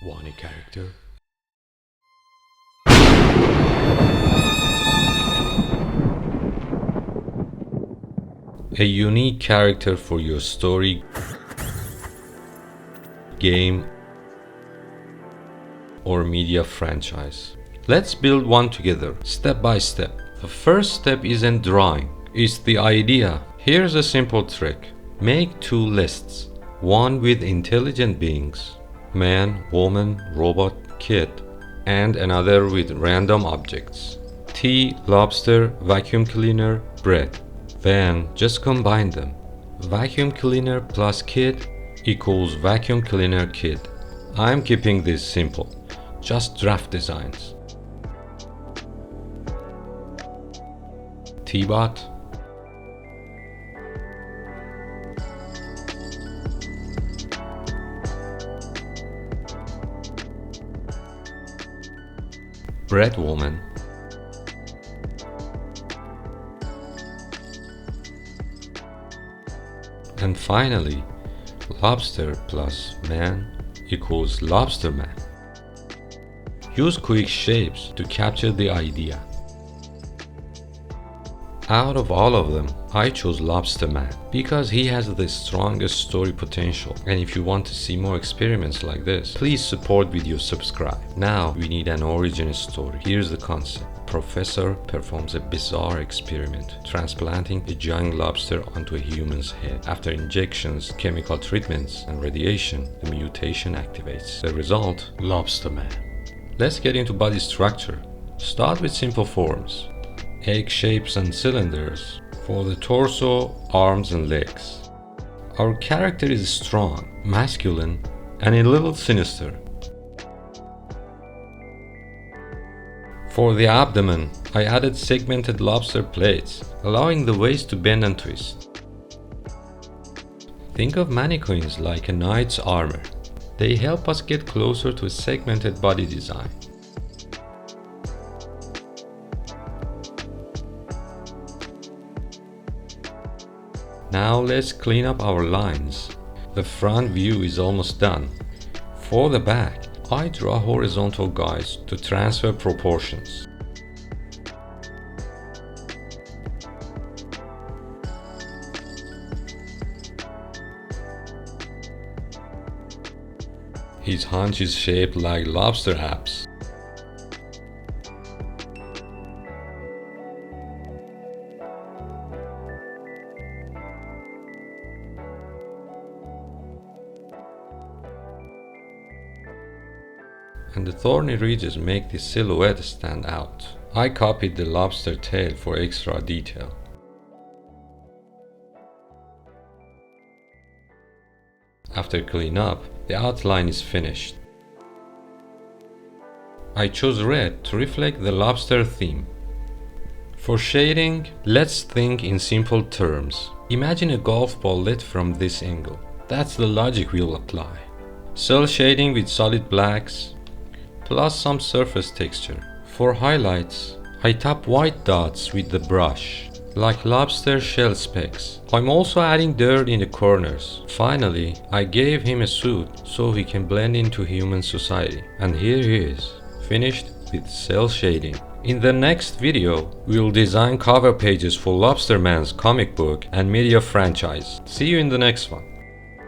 Want a character? A unique character for your story, game, or media franchise. Let's build one together, step by step. The first step isn't drawing, it's the idea. Here's a simple trick. Make two lists, one with intelligent beings, man, woman, robot, kid, and another with random objects. Tea, lobster, vacuum cleaner, bread. Then just combine them. Vacuum cleaner plus kid equals vacuum cleaner kid. I'm keeping this simple, just draft designs. Teabot, bread woman, and finally, lobster plus man equals Lobsterman. Use quick shapes to capture the idea. Out of all of them, I chose Lobsterman because he has the strongest story potential, and if you want to see more experiments like this, please support with your subscribe. Now we need an origin story. Here's the concept. Professor performs a bizarre experiment, transplanting a giant lobster onto a human's head. After injections, chemical treatments, and radiation, the mutation activates. The result, Lobsterman. Let's get into body structure. Start with simple forms. Egg shapes and cylinders for the torso, arms, and legs. Our character is strong, masculine, and a little sinister. For the abdomen, I added segmented lobster plates, allowing the waist to bend and twist. Think of mannequins like a knight's armor. They help us get closer to a segmented body design. Now let's clean up our lines. The front view is almost done. For the back, I draw horizontal guides to transfer proportions. His haunch is shaped like lobster abs. And the thorny ridges make the silhouette stand out. I copied the lobster tail for extra detail. After cleanup, the outline is finished. I chose red to reflect the lobster theme. For shading, let's think in simple terms. Imagine a golf ball lit from this angle. That's the logic we'll apply. Cell shading with solid blacks, plus some surface texture. For highlights, I tap white dots with the brush, like lobster shell specks. I'm also adding dirt in the corners. Finally, I gave him a suit so he can blend into human society. And here he is, finished with cell shading. In the next video, we'll design cover pages for Lobsterman's comic book and media franchise. See you in the next one.